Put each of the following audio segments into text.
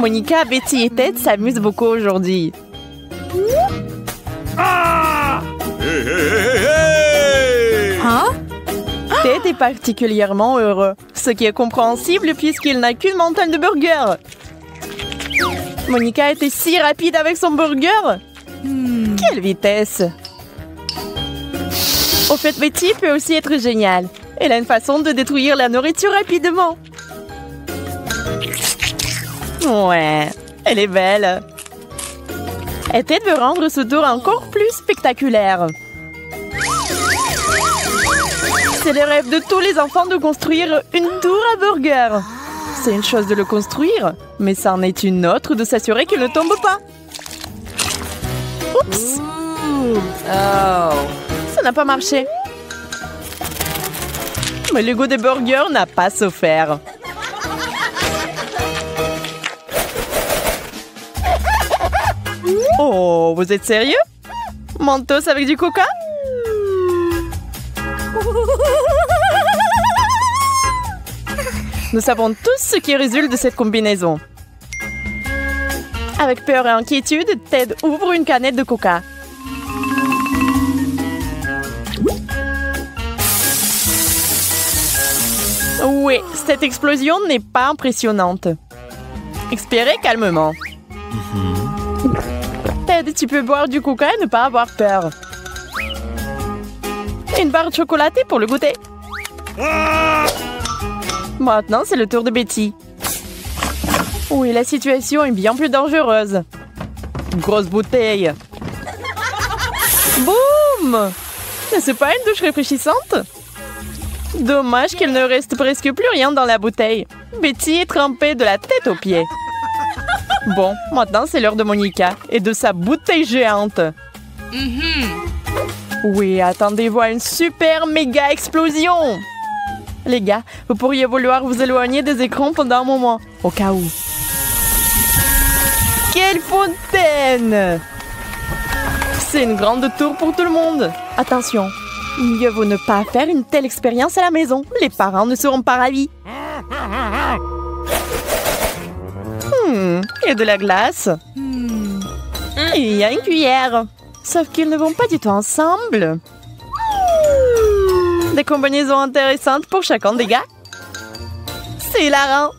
Monica, Betty et Ted s'amusent beaucoup aujourd'hui. Hein? Ted est particulièrement heureux, ce qui est compréhensible puisqu'il n'a qu'une montagne de burgers. Monica était si rapide avec son burger. Quelle vitesse! Au fait, Betty peut aussi être géniale. Elle a une façon de détruire la nourriture rapidement. Ouais, elle est belle. Et Ted veut rendre ce tour encore plus spectaculaire. C'est le rêve de tous les enfants de construire une tour à burger. C'est une chose de le construire, mais c'en est une autre de s'assurer qu'il ne tombe pas. Oups! Ça n'a pas marché. Mais le goût des burgers n'a pas souffert. Oh, vous êtes sérieux? Mentos avec du coca? Nous savons tous ce qui résulte de cette combinaison. Avec peur et inquiétude, Ted ouvre une canette de coca. Oui, cette explosion n'est pas impressionnante. Expirez calmement. Ted, tu peux boire du coca et ne pas avoir peur. Une barre chocolatée pour le goûter. Maintenant, c'est le tour de Betty. Oui, la situation est bien plus dangereuse. Grosse bouteille. Boum! N'est-ce pas une douche rafraîchissante? Dommage qu'il ne reste presque plus rien dans la bouteille. Betty est trempée de la tête aux pieds. Bon, maintenant c'est l'heure de Monica et de sa bouteille géante. Oui, attendez-vous à une super méga explosion. Les gars, vous pourriez vouloir vous éloigner des écrans pendant un moment, au cas où. Quelle fontaine! C'est une grande tour pour tout le monde. Attention, mieux vaut ne pas faire une telle expérience à la maison. Les parents ne seront pas ravis. Il y a de la glace. Il y a une cuillère. Sauf qu'ils ne vont pas du tout ensemble. Des combinaisons intéressantes pour chacun des gars. C'est hilarant.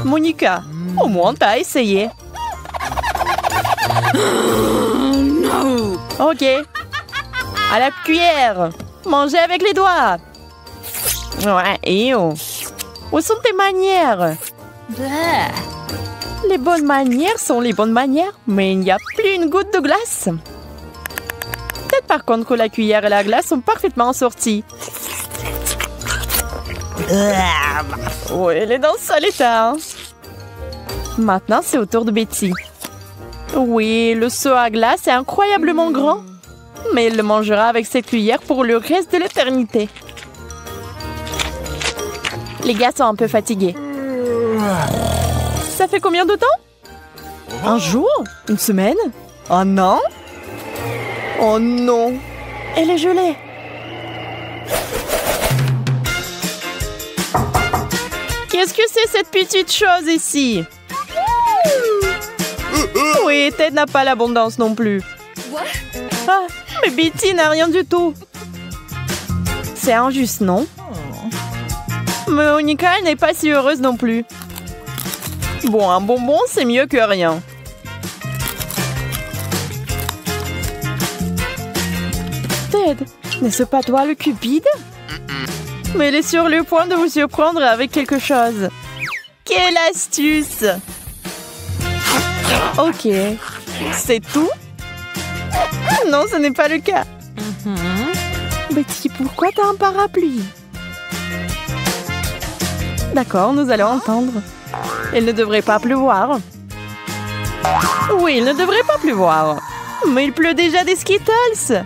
Monica, au moins t'as essayé. Ok. À la cuillère. Mangez avec les doigts. Ouais, et oh. Où sont tes manières? Les bonnes manières sont les bonnes manières, mais il n'y a plus une goutte de glace. Peut-être par contre que la cuillère et la glace sont parfaitement assorties. Oui, elle est dans ce sale état. Maintenant, c'est au tour de Betty. Oui, le seau à glace est incroyablement grand. Mais elle le mangera avec cette cuillère pour le reste de l'éternité. Les gars sont un peu fatigués. Ça fait combien de temps? Un jour? Une semaine? Un an? Oh non! Elle est gelée. Qu'est-ce que c'est cette petite chose ici? Oui, Ted n'a pas l'abondance non plus. Ah, mais Betty n'a rien du tout. C'est injuste, non? Mais Monica, elle n'est pas si heureuse non plus. Bon, un bonbon, c'est mieux que rien. Ted, n'est-ce pas toi le cupide? Mais elle est sur le point de vous surprendre avec quelque chose. Quelle astuce! Ok. C'est tout? Non, ce n'est pas le cas. Betty, pourquoi t'as un parapluie? D'accord, nous allons entendre. Il ne devrait pas pleuvoir. Oui, il ne devrait pas pleuvoir. Mais il pleut déjà des Skittles.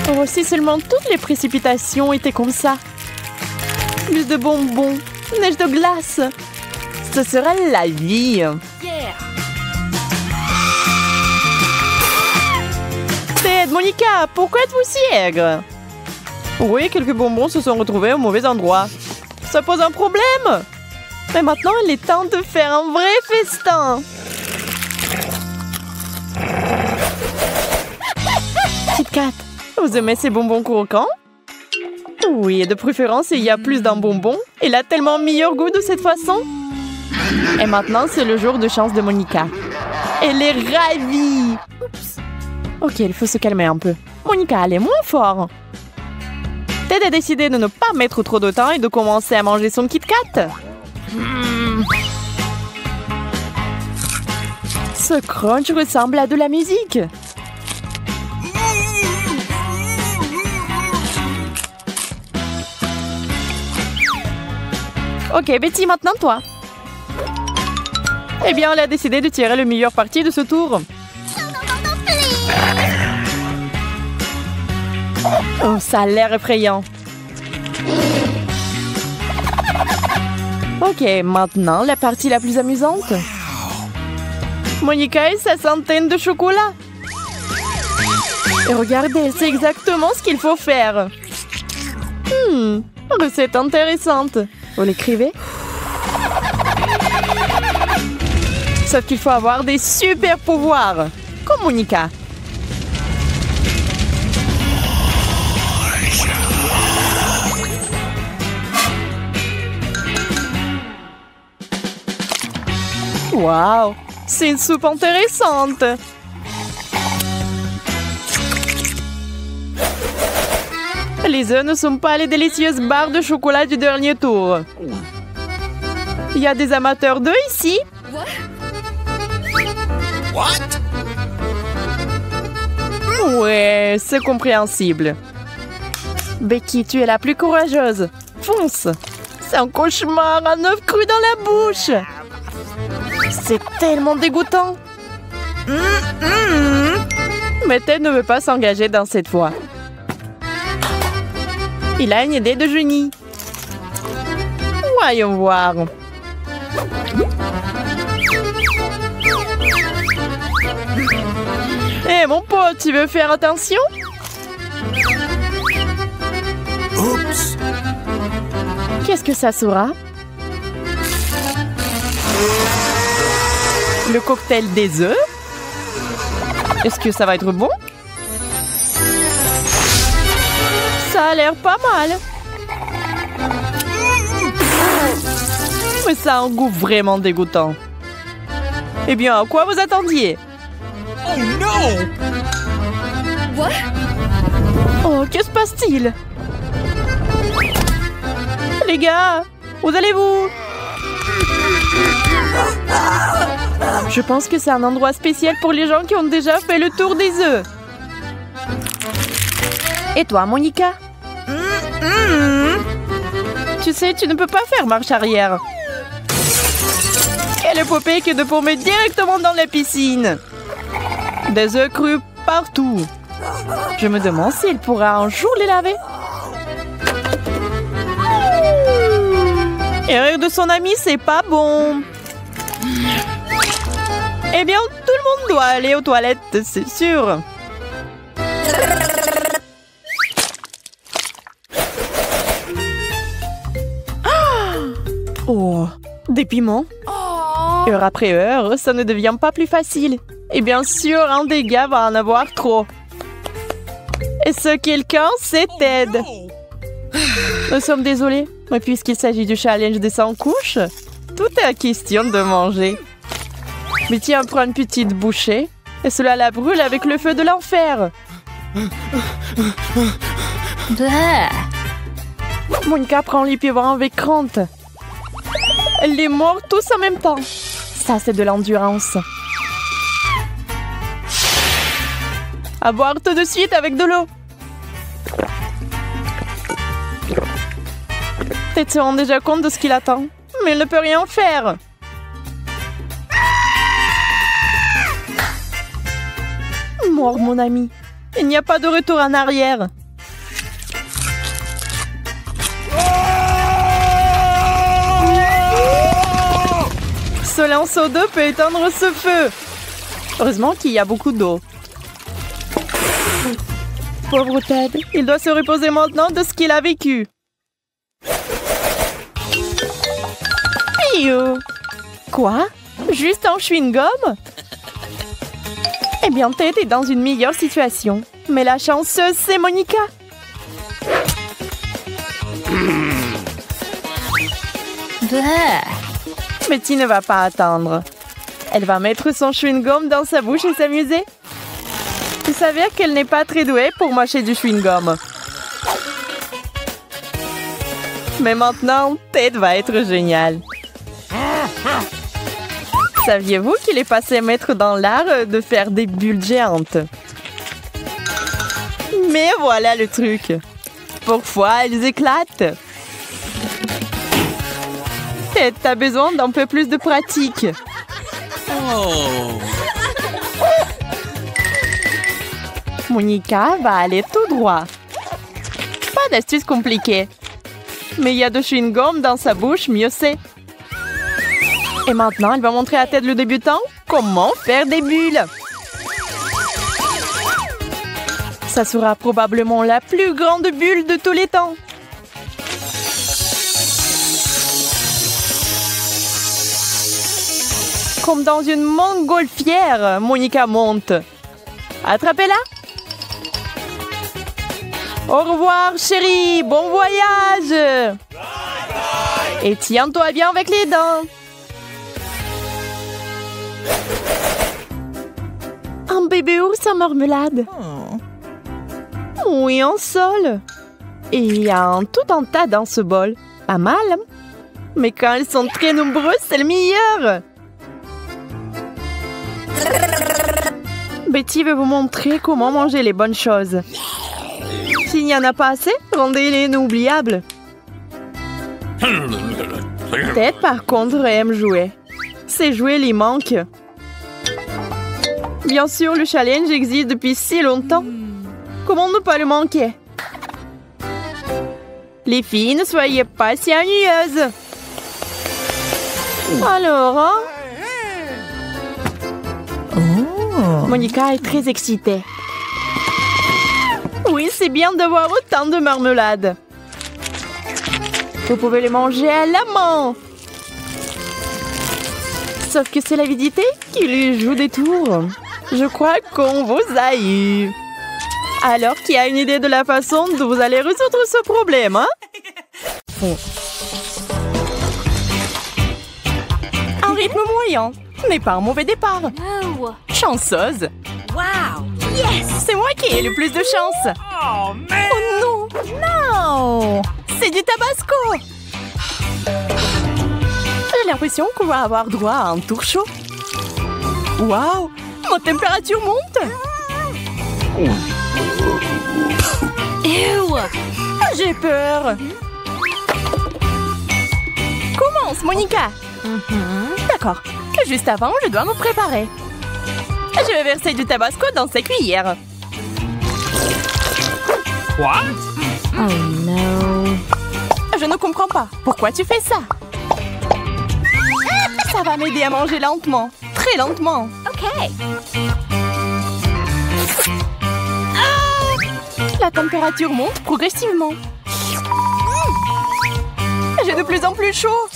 Oh, si seulement toutes les précipitations étaient comme ça. Plus de bonbons, neige de glace. Ce serait la vie. Ted, Monica, pourquoi êtes-vous si aigre? Oui, quelques bonbons se sont retrouvés au mauvais endroit. Ça pose un problème. Mais maintenant, il est temps de faire un vrai festin. Kit Kat, vous aimez ces bonbons croquants? Oui, et de préférence, il y a plus d'un bonbon. Il a tellement meilleur goût de cette façon. Et maintenant, c'est le jour de chance de Monica. Elle est ravie. Oups. Ok, il faut se calmer un peu. Monica, elle est moins fort. Ted a décidé de ne pas mettre trop de temps et de commencer à manger son Kit Kat. Ce crunch ressemble à de la musique. Ok, Betty, maintenant toi. Eh bien, elle a décidé de tirer le meilleur parti de ce tour. Oh, ça a l'air effrayant. Ok, maintenant, la partie la plus amusante. Monica et sa centaine de chocolats. Et regardez, elle sait exactement ce qu'il faut faire. Recette intéressante. Vous l'écrivez? Sauf qu'il faut avoir des super pouvoirs, comme Monica. Waouh, c'est une soupe intéressante. Les œufs ne sont pas les délicieuses barres de chocolat du dernier tour. Il y a des amateurs d'œufs ici? Ouais, c'est compréhensible. Becky, tu es la plus courageuse. Fonce. C'est un cauchemar, un œuf cru dans la bouche. C'est tellement dégoûtant. Mais Ted ne veut pas s'engager dans cette voie. Il a une idée de génie. Voyons voir. Hé, mon pote, tu veux faire attention? Oups. Qu'est-ce que ça sera? Le cocktail des œufs? Est-ce que ça va être bon? Ça a l'air pas mal. Mais ça a un goût vraiment dégoûtant. Eh bien, à quoi vous attendiez? Oh non! Oh, que se passe-t-il? Les gars, où allez-vous? Je pense que c'est un endroit spécial pour les gens qui ont déjà fait le tour des œufs. Et toi, Monica? Tu sais, tu ne peux pas faire marche arrière. Quelle épopée que de tomber directement dans la piscine. Des œufs crus partout. Je me demande si elle pourra un jour les laver. Et rire de son ami, c'est pas bon. Eh bien, tout le monde doit aller aux toilettes, c'est sûr. Oh, des piments. Heure après heure, ça ne devient pas plus facile. Et bien sûr, un des gars va en avoir trop. Et ce quelqu'un, c'est Ted. Nous sommes désolés, mais puisqu'il s'agit du challenge des 100 couches, tout est question de manger. Mais tiens, prends une petite bouchée, et cela la brûle avec le feu de l'enfer. Monica prend les pivants avec crainte. Elle les mord tous en même temps. Ça, c'est de l'endurance. À boire tout de suite avec de l'eau. Ted se rend déjà compte de ce qu'il attend, mais il ne peut rien faire. Mort, mon ami. Il n'y a pas de retour en arrière. Ce lanceau d'eau peut éteindre ce feu. Heureusement qu'il y a beaucoup d'eau. Pauvre Ted, il doit se reposer maintenant de ce qu'il a vécu. Piou. Quoi? Juste un chewing-gum? Eh bien, Ted est dans une meilleure situation. Mais la chanceuse, c'est Monica. Betty ne va pas attendre. Elle va mettre son chewing-gum dans sa bouche et s'amuser. Il s'avère qu'elle n'est pas très douée pour mâcher du chewing-gum. Mais maintenant, Ted va être génial. Saviez-vous qu'il est passé maître dans l'art de faire des bulles géantes? Mais voilà le truc. Parfois, elles éclatent. Ted, t'as besoin d'un peu plus de pratique. Oh. Monica va aller tout droit. Pas d'astuce compliquée. Mais il y a de chewing-gum dans sa bouche, mieux c'est. Et maintenant, elle va montrer à Ted le débutant comment faire des bulles. Ça sera probablement la plus grande bulle de tous les temps. Comme dans une montgolfière, Monica monte. Attrapez-la. Au revoir, chérie. Bon voyage. Et tiens-toi bien avec les dents. Un bébé ours en marmelade. Oui, un seul. Et il y a tout un tas dans ce bol. Pas mal. Mais quand elles sont très nombreuses, c'est le meilleur. Betty veut vous montrer comment manger les bonnes choses. S'il n'y en a pas assez, rendez-les inoubliables. Ted, par contre, aime jouer. Ces jouets lui manquent. Bien sûr, le challenge existe depuis si longtemps. Comment ne pas le manquer? Les filles, ne soyez pas si ennuyeuses. Alors, hein? Monica est très excitée. Oui, c'est bien d'avoir autant de marmelade. Vous pouvez les manger à la main. Sauf que c'est l'avidité qui lui joue des tours. Je crois qu'on vous a eu. Alors, qui a une idée de la façon dont vous allez résoudre ce problème, hein? Un rythme moyen, mais pas un mauvais départ. Chanceuse. Wow! Yes! C'est moi qui ai le plus de chance. Oh, man! Oh non! Non! C'est du tabasco! J'ai l'impression qu'on va avoir droit à un tour chaud. Waouh! Ma température monte! Ew! J'ai peur! Commence, Monica! D'accord. Juste avant, je dois me préparer. Je vais verser du tabasco dans ces cuillères. What? Oh no! Je ne comprends pas. Pourquoi tu fais ça? Ça va m'aider à manger lentement. Très lentement. Okay. La température monte progressivement. J'ai de plus en plus chaud.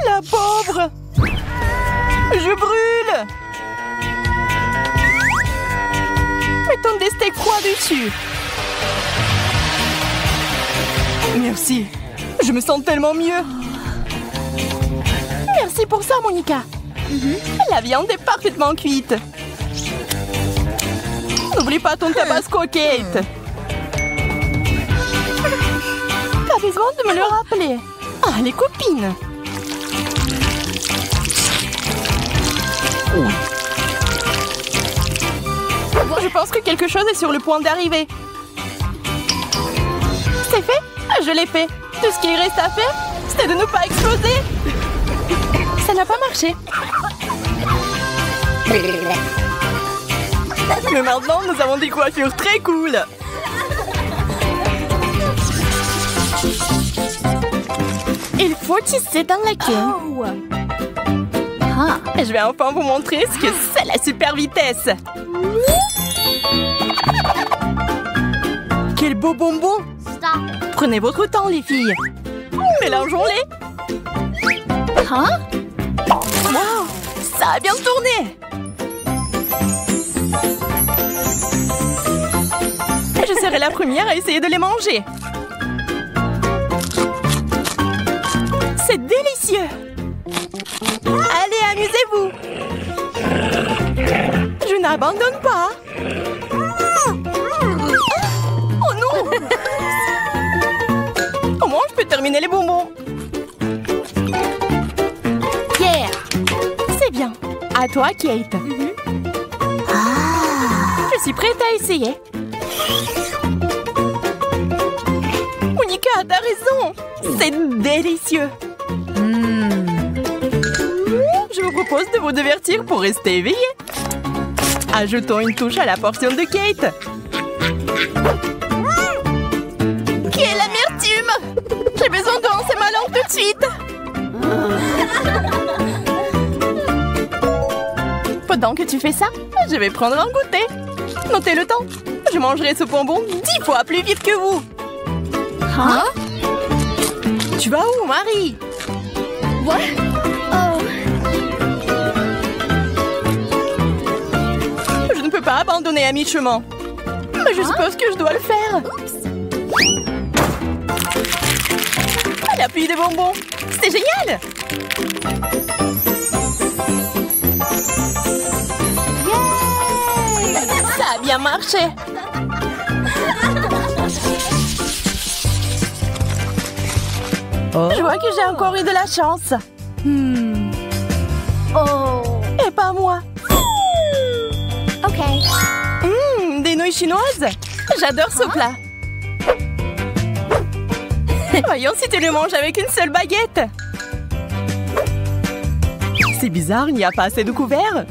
La pauvre! Je brûle! Mettons des steaks froids dessus. Merci. Je me sens tellement mieux. Merci pour ça, Monica. La viande est parfaitement cuite. N'oublie pas ton tabasco, Kate. T'as besoin de me le rappeler. Ah, les copines. Je pense que quelque chose est sur le point d'arriver. C'est fait? Je l'ai fait. Tout ce qu'il reste à faire, c'est de ne pas exploser. Ça n'a pas marché. Mais maintenant, nous avons des coiffures très cool. Il faut tisser dans la queue. Oh! Je vais enfin vous montrer ce que c'est la super vitesse. Quel beau bonbon! Prenez votre temps, les filles. Mélangeons-les. Wow, ça a bien tourné. Je serai la première à essayer de les manger. C'est délicieux. Allez, amusez-vous. Je n'abandonne pas. Oh non. Au moins, je peux terminer les bonbons. Yeah. C'est bien. À toi, Kate. Je suis prête à essayer. Monica, t'as raison. C'est délicieux. Je vous propose de vous divertir pour rester éveillé. Ajoutons une touche à la portion de Kate. Quelle amertume! J'ai besoin de lancer ma langue tout de suite. Pendant que tu fais ça, je vais prendre un goûter. Notez le temps. Je mangerai ce bonbon 10 fois plus vite que vous. Huh? Tu vas où, Marie? What? Oh. Je ne peux pas abandonner à mi-chemin. Mais je suppose que je dois le faire. La pluie de bonbons. C'est génial! Ça a bien marché. Je vois que j'ai encore eu de la chance. Oh. Et pas moi. Ok. Des nouilles chinoises. J'adore ce plat. Voyons si tu le manges avec une seule baguette. C'est bizarre, il n'y a pas assez de couverts.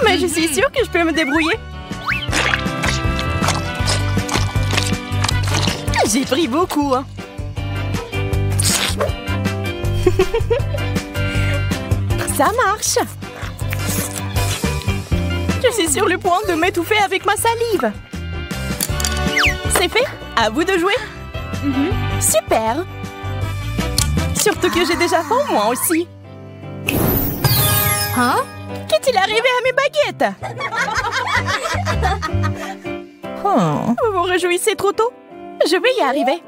Mais je suis sûre que je peux me débrouiller. J'ai pris beaucoup. Ça marche. Je suis sur le point de m'étouffer avec ma salive. C'est fait. À vous de jouer. Super. Surtout que j'ai déjà faim, moi aussi. Hein? Qu'est-il arrivé à mes baguettes? Vous vous réjouissez trop tôt? Je vais y arriver.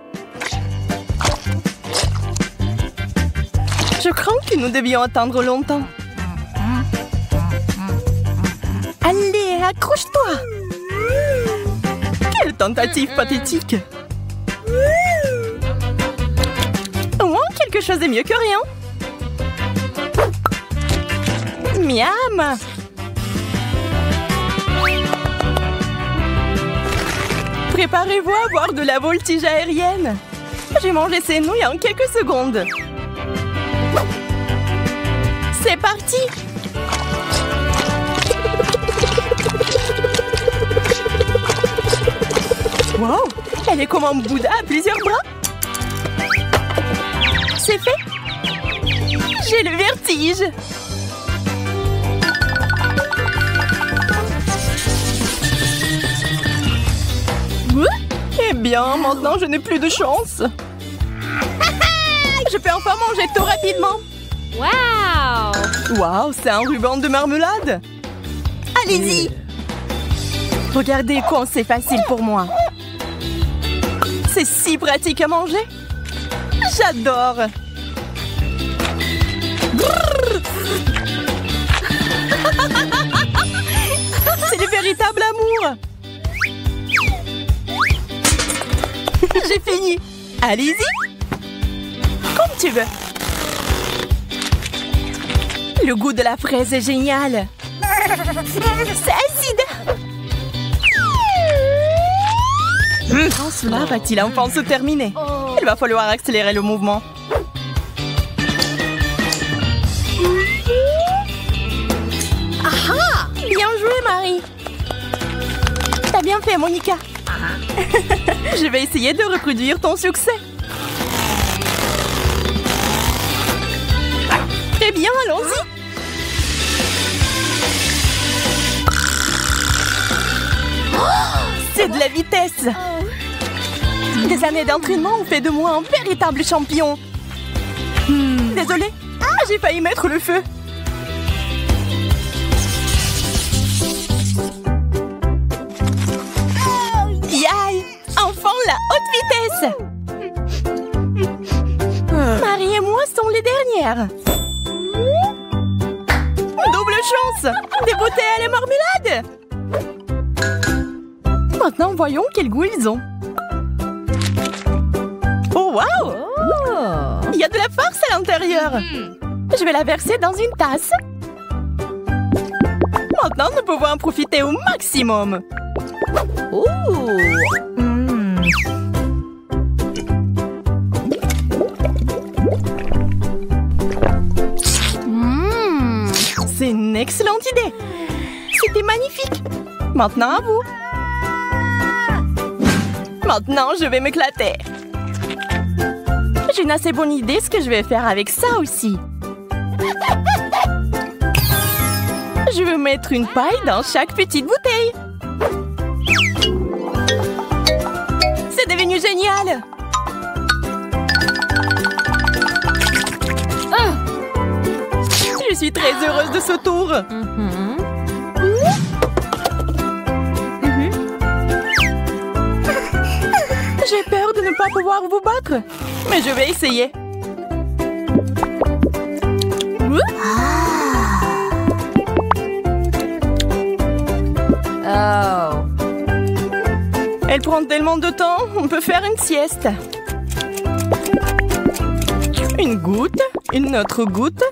Je crains que nous devions attendre longtemps. Allez, accroche-toi! Quelle tentative pathétique! Au moins, quelque chose est mieux que rien. Miam! Préparez-vous à voir de la voltige aérienne. J'ai mangé ces nouilles en quelques secondes. C'est parti! Wow! Elle est comme un Bouddha à plusieurs bras. C'est fait! J'ai le vertige! Eh bien, maintenant je n'ai plus de chance. Je peux enfin manger tout rapidement. Wow! Waouh, c'est un ruban de marmelade. Allez-y! Regardez comme c'est facile pour moi. C'est si pratique à manger. J'adore. C'est le véritable amour. J'ai fini. Allez-y. Comme tu veux. Le goût de la fraise est génial. C'est acide. Quand cela va-t-il enfin se terminer? Il va falloir accélérer le mouvement. Aha! Bien joué, Marie. T'as bien fait, Monica. Je vais essayer de reproduire ton succès. Très bien, allons-y. la vitesse. Des années d'entraînement ont fait de moi un véritable champion. Désolée, j'ai failli mettre le feu. Yaï, enfin la haute vitesse. Marie et moi sont les dernières. Double chance, des bouteilles à la marmelade. Maintenant, voyons quel goût ils ont. Oh, waouh! Il y a de la farce à l'intérieur. Je vais la verser dans une tasse. Maintenant, nous pouvons en profiter au maximum. C'est une excellente idée. C'était magnifique. Maintenant, à vous. Maintenant, je vais m'éclater. J'ai une assez bonne idée ce que je vais faire avec ça aussi. Je vais mettre une paille dans chaque petite bouteille. C'est devenu génial. Je suis très heureuse de ce tour. J'ai peur de ne pas pouvoir vous battre, mais je vais essayer. Elle prend tellement de temps, on peut faire une sieste. Une goutte, une autre goutte.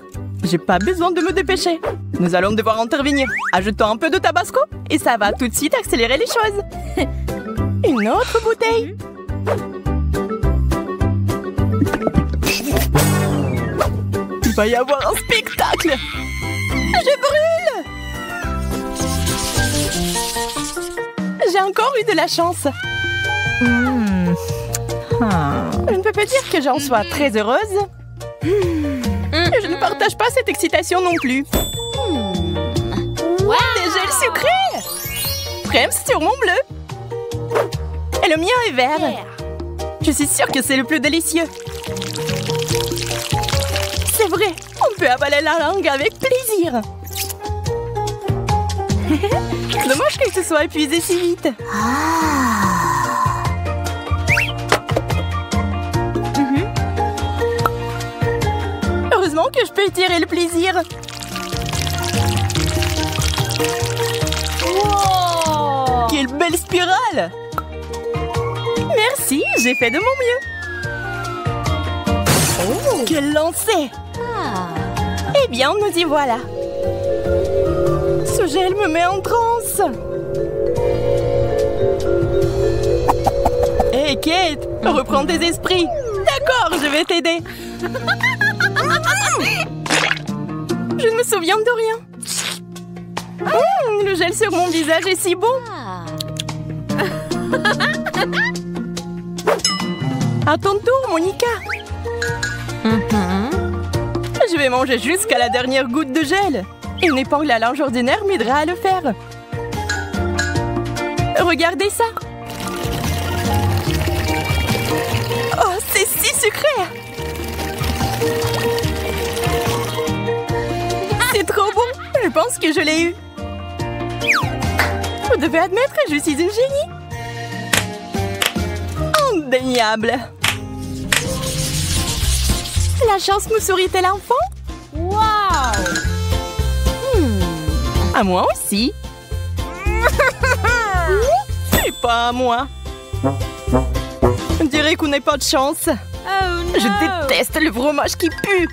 J'ai pas besoin de me dépêcher. Nous allons devoir intervenir. Ajoutons un peu de tabasco et ça va tout de suite accélérer les choses. Une autre bouteille. Il va y avoir un spectacle. Je brûle. J'ai encore eu de la chance. Je ne peux pas dire que j'en sois très heureuse. Je ne partage pas cette excitation non plus. Des gels sucrés. Crème sur mon bleu. Et le mien est vert. Je suis sûre que c'est le plus délicieux. C'est vrai, on peut avaler la langue avec plaisir. Dommage qu'elle se soit épuisée si vite. Heureusement que je peux étirer le plaisir. Wow! Quelle belle spirale! Merci, j'ai fait de mon mieux. Oh. Quel lancer! Eh bien, nous y voilà. Ce gel me met en transe. Hey Kate, reprends tes esprits. D'accord, je vais t'aider. Je ne me souviens de rien. Le gel sur mon visage est si bon. À ton tour, Monica. Je vais manger jusqu'à la dernière goutte de gel. Une épingle à linge ordinaire m'aidera à le faire. Regardez ça. Oh, c'est si sucré. C'est trop bon. Je pense que je l'ai eu. Vous devez admettre que je suis une génie. Indéniable. La chance me sourit-elle enfin? Wow! À moi aussi. C'est pas à moi. On dirait qu'on n'a pas de chance. Je déteste le fromage qui pue.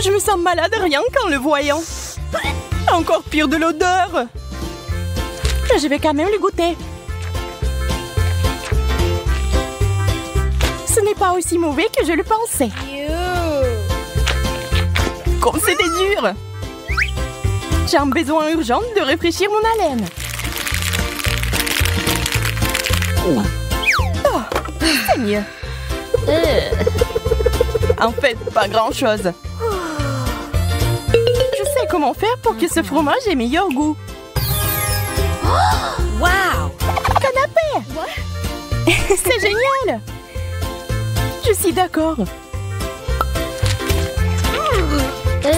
Je me sens malade rien qu'en le voyant. Encore pire de l'odeur. Je vais quand même le goûter. Ce n'est pas aussi mauvais que je le pensais. Comme c'était dur. J'ai un besoin urgent de rafraîchir mon haleine. Oh, c'est mieux. En fait, pas grand-chose. Je sais comment faire pour que ce fromage ait meilleur goût. Wow! C'est génial! Je suis d'accord.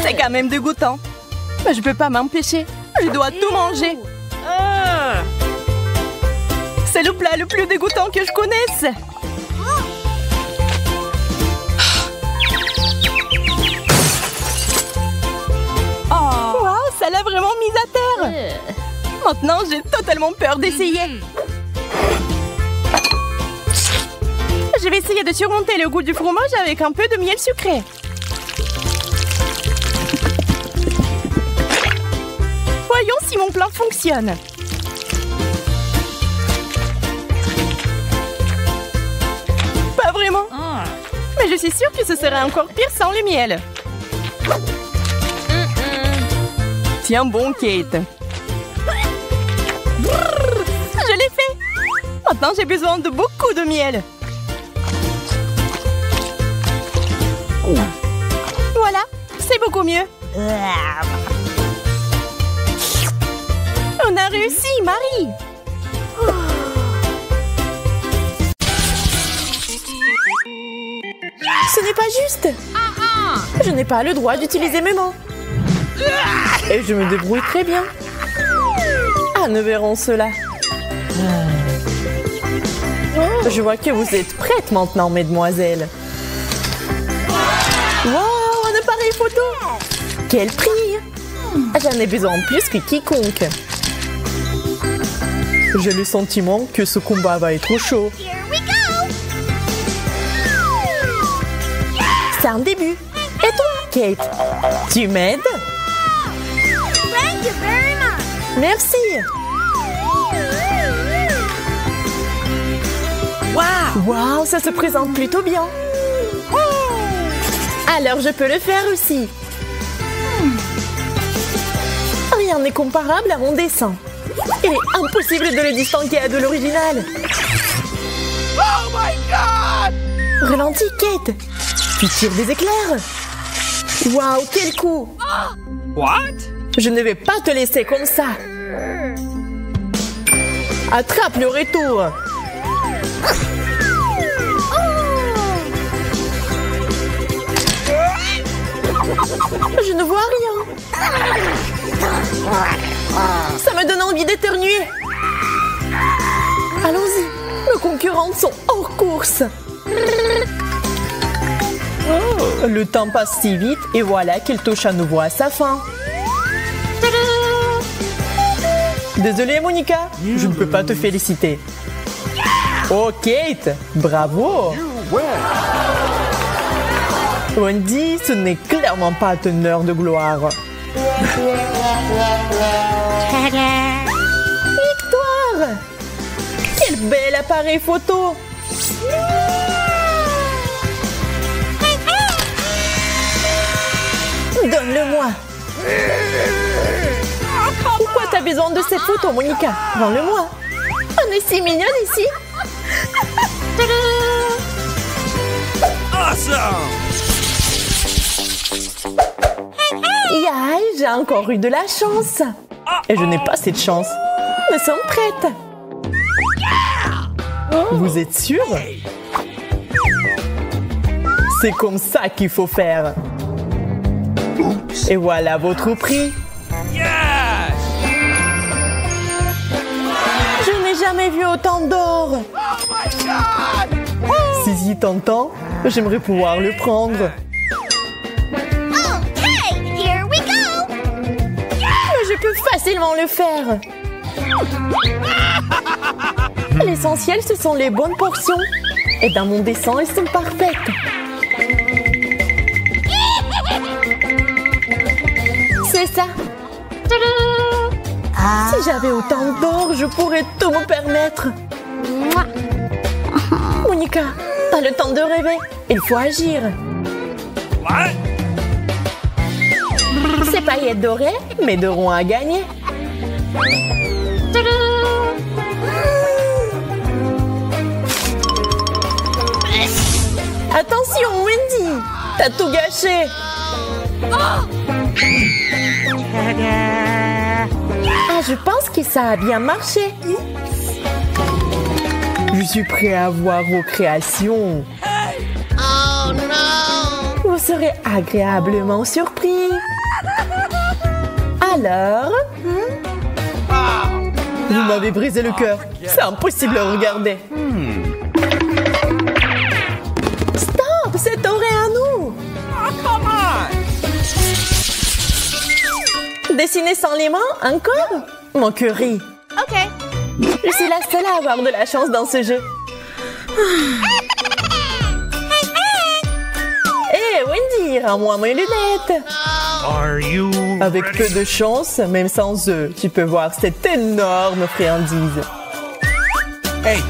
C'est quand même dégoûtant. Mais je peux pas m'empêcher. Je dois tout manger. C'est le plat le plus dégoûtant que je connaisse. Wow, ça l'a vraiment mise à terre. Maintenant, j'ai totalement peur d'essayer. Je vais essayer de surmonter le goût du fromage avec un peu de miel sucré. Voyons si mon plan fonctionne. Pas vraiment. Mais je suis sûre que ce serait encore pire sans le miel. Tiens bon, Kate. Je l'ai fait. Maintenant, j'ai besoin de beaucoup de miel. Voilà, c'est beaucoup mieux. On a réussi, Marie. Ce n'est pas juste. Je n'ai pas le droit d'utiliser mes mains. Et je me débrouille très bien. Ah, nous verrons cela. Je vois que vous êtes prêtes maintenant, mesdemoiselles. Wow, un appareil photo. Quel prix! J'en ai besoin plus que quiconque. J'ai le sentiment que ce combat va être chaud. C'est un début. Et toi, Kate? Tu m'aides? Merci. Wow, ça se présente plutôt bien. Alors je peux le faire aussi. Rien n'est comparable à mon dessin. Il est impossible de le distinguer de l'original. Oh my God! Ralentis, Kate. Tu tires des éclairs. Waouh, quel coup! What? Je ne vais pas te laisser comme ça. Attrape le retour. Je ne vois rien. Ça me donne envie d'éternuer. Allons-y. Nos concurrentes sont hors course. Le temps passe si vite et voilà qu'elle touche à nouveau à sa fin. Désolée, Monica. Je ne peux pas te féliciter. Oh, Kate. Bravo. Wendy, ce n'est clairement pas ton heure de gloire. Victoire! Quel bel appareil photo! Donne-le-moi! Pourquoi t'as besoin de cette photo, Monica? Rends-le-moi! On est si mignonne ici! Awesome! Yaï, j'ai encore eu de la chance. Et je n'ai pas cette chance. Nous sommes prêtes. Vous êtes sûrs? C'est comme ça qu'il faut faire. Et voilà votre prix. Yes! Je n'ai jamais vu autant d'or. Oh my God! Si si t'entends, j'aimerais pouvoir le prendre. Je peux facilement le faire. L'essentiel, ce sont les bonnes portions. Et dans mon dessin, elles sont parfaites. C'est ça. Si j'avais autant d'or, je pourrais tout me permettre. Monica, pas le temps de rêver. Il faut agir. What? Ces paillettes dorées m'aideront à gagner. Attention, Wendy! T'as tout gâché! Ah, je pense que ça a bien marché. Je suis prêt à voir vos créations. Oh non! Vous serez agréablement surpris. Alors? Vous m'avez brisé le cœur. C'est impossible à regarder. Stop! C'est Auré à nous! Oh, come on! Dessiner sans les mains? Encore? Mon curry. Ok. Je suis la seule à avoir de la chance dans ce jeu. Hé, Wendy, rends-moi mes lunettes. Are you Avec peu de chance, même sans eux, tu peux voir cette énorme friandise. Hey!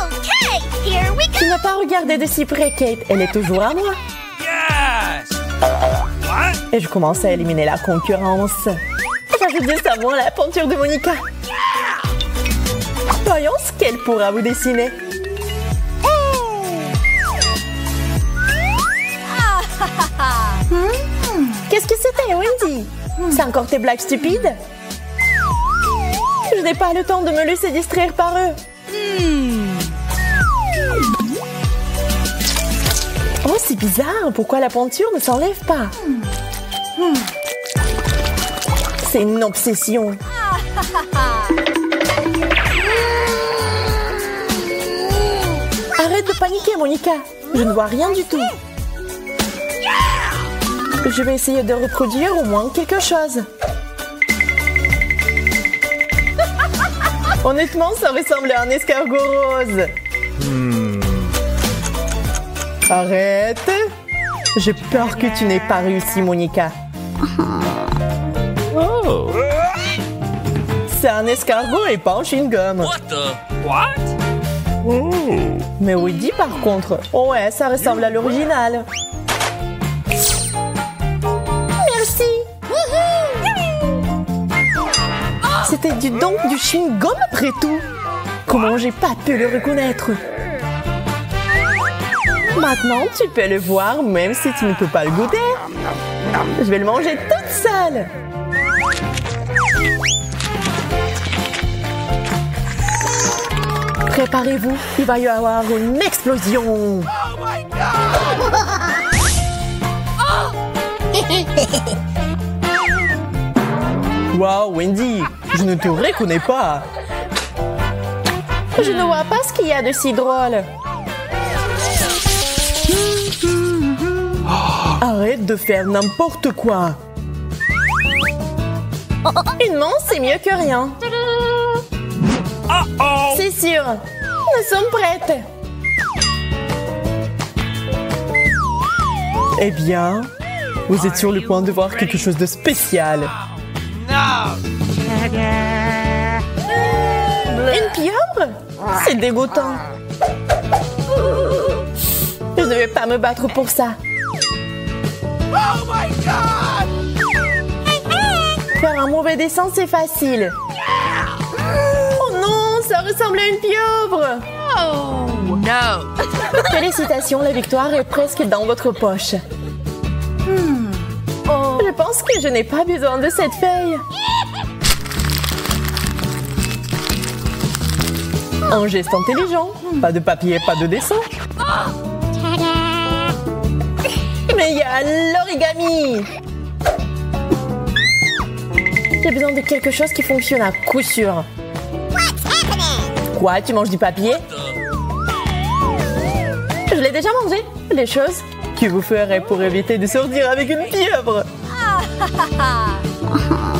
Okay, here we Tu go. n'as pas regardé de si près, Kate. Elle est toujours à moi. Yes! What? Et je commence à éliminer la concurrence. J'ajoute du savon à la peinture de Monica. Voyons ce qu'elle pourra vous dessiner. Qu'est-ce que c'était, Wendy? C'est encore tes blagues stupides? Je n'ai pas le temps de me laisser distraire par eux. Oh, c'est bizarre. Pourquoi la peinture ne s'enlève pas? C'est une obsession. Arrête de paniquer, Monica. Je ne vois rien du tout. Je vais essayer de reproduire au moins quelque chose. Honnêtement, ça ressemble à un escargot rose. Arrête. J'ai peur que tu n'aies pas réussi, Monica. Oh! C'est un escargot et pas un chewing-gum. What the? What? Oh! Mais Woody, par contre, ouais, ça ressemble à l'original. Merci. C'était donc du chewing-gum après tout. Comment j'ai pas pu le reconnaître? Maintenant, tu peux le voir même si tu ne peux pas le goûter. Je vais le manger toute seule. Préparez-vous, il va y avoir une explosion. Oh my god! Wow, Wendy, je ne te reconnais pas. Je ne vois pas ce qu'il y a de si drôle. Arrête de faire n'importe quoi. Une main, c'est mieux que rien. Uh-oh! C'est sûr. Nous sommes prêtes. Eh bien, vous êtes sur le point de voir quelque chose de spécial. No! Une pieuvre? C'est dégoûtant. Je ne vais pas me battre pour ça. Oh my god! Faire un mauvais dessin, c'est facile. Oh non, ça ressemble à une pieuvre. Oh no! Félicitations, la victoire est presque dans votre poche. Je pense que je n'ai pas besoin de cette feuille. Un geste intelligent. Pas de papier, pas de dessin. Mais il y a l'origami. J'ai besoin de quelque chose qui fonctionne à coup sûr. Quoi, tu manges du papier? Je l'ai déjà mangé. Les choses que vous ferez pour éviter de sortir avec une pieuvre.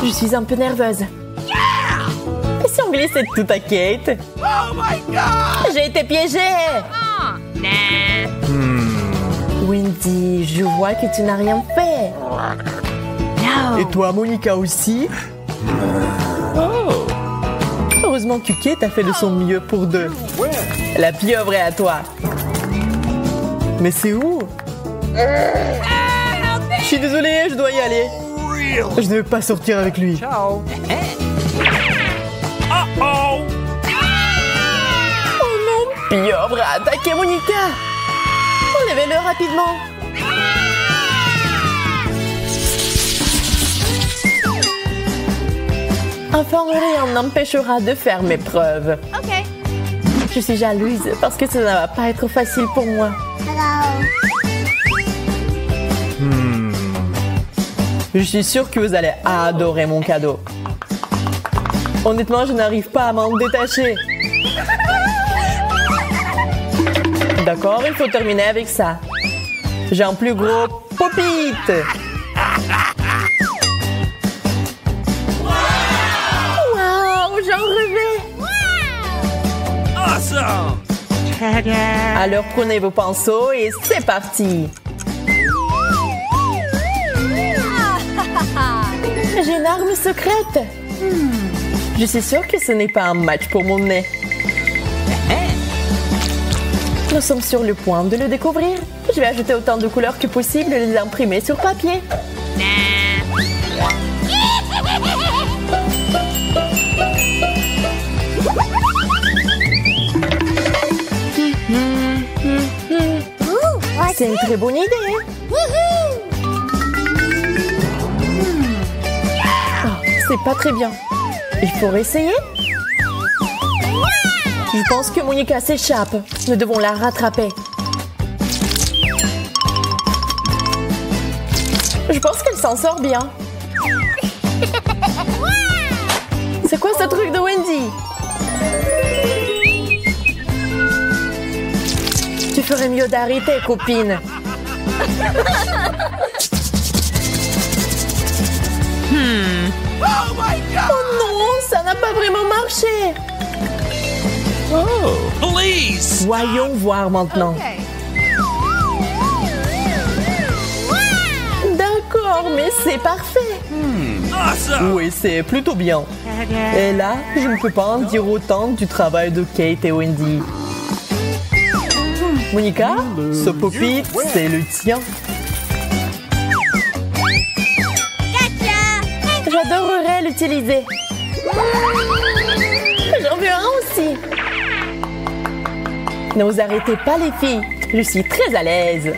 Je suis un peu nerveuse. Et si on glissait tout à Kate? Oh my god! J'ai été piégée. Wendy, je vois que tu n'as rien fait. Et toi, Monica aussi? Heureusement que Kate a fait de son mieux pour deux. La pieuvre est à toi. Mais c'est où? Je suis désolée, je dois y aller. Real! Je ne veux pas sortir avec lui. Ciao! Uh-oh! Oh non, pieuvre a attaqué Monica. Enlevez-le rapidement. Enfin, rien n'empêchera de faire mes preuves. OK. Je suis jalouse parce que ça ne va pas être facile pour moi. Hello. Je suis sûre que vous allez adorer mon cadeau. Honnêtement, je n'arrive pas à m'en détacher. D'accord, il faut terminer avec ça. J'ai un plus gros pop-it. Wow, j'en rêvais. Awesome! Alors prenez vos pinceaux et c'est parti. J'ai une arme secrète. Je suis sûre que ce n'est pas un match pour mon nez. Nous sommes sur le point de le découvrir. Je vais ajouter autant de couleurs que possible et les imprimer sur papier. C'est une très bonne idée. Oh, c'est pas très bien. Il faut essayer. Je pense que Monica s'échappe. Nous devons la rattraper. Je pense qu'elle s'en sort bien. C'est quoi ce truc de Wendy? Tu ferais mieux d'arrêter, copine. Oh my god! Oh non, ça n'a pas vraiment marché. Police! Voyons voir maintenant. D'accord, mais c'est parfait. Awesome! Oui, c'est plutôt bien. Et là, je ne peux pas en dire autant du travail de Kate et Wendy. Monica, ce pop-it, c'est le tien. J'adorerais l'utiliser. J'en veux un aussi. Ne vous arrêtez pas, les filles. Je suis très à l'aise.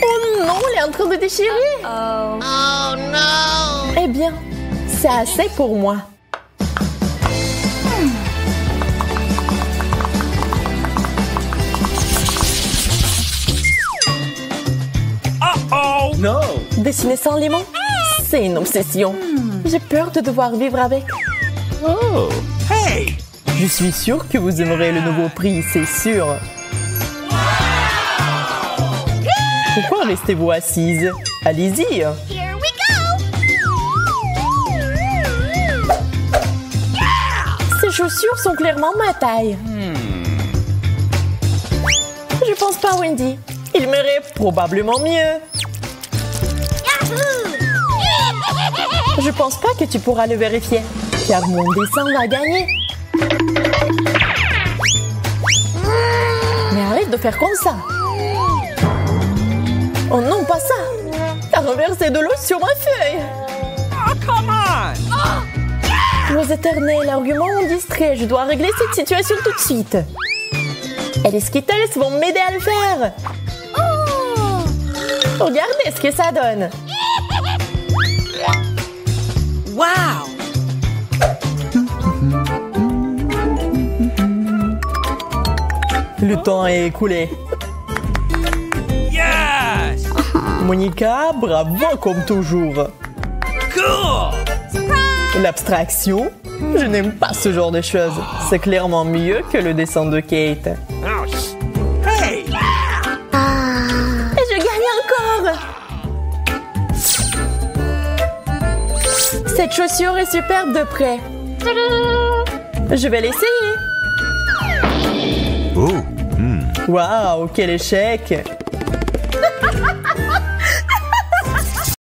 Oh non, elle est en train de déchirer. Oh no. Eh bien, c'est assez pour moi. Uh-oh! No! Dessiner sans limon, c'est une obsession. J'ai peur de devoir vivre avec. Oh! Hey! Je suis sûre que vous aimerez le nouveau prix, c'est sûr. Pourquoi restez-vous assise? Allez-y. Here we go. Ces chaussures sont clairement ma taille. Je pense pas, Wendy. Il m'irait probablement mieux. Yahoo! Je pense pas que tu pourras le vérifier, car mon dessin va gagner. Mais arrête de faire comme ça. Oh non, pas ça. T'as renversé de l'eau sur ma feuille. Oh, come on! Vos éternels arguments ont distrait. Je dois régler cette situation tout de suite. Et les Skittles vont m'aider à le faire. Regardez ce que ça donne. Wow! Le temps est écoulé. Yes! Monica, bravo comme toujours. Cool! L'abstraction? Je n'aime pas ce genre de choses. C'est clairement mieux que le dessin de Kate. Ouch! Hey! Et je gagne encore! Cette chaussure est superbe de près. Je vais l'essayer. Oh! Waouh, quel échec!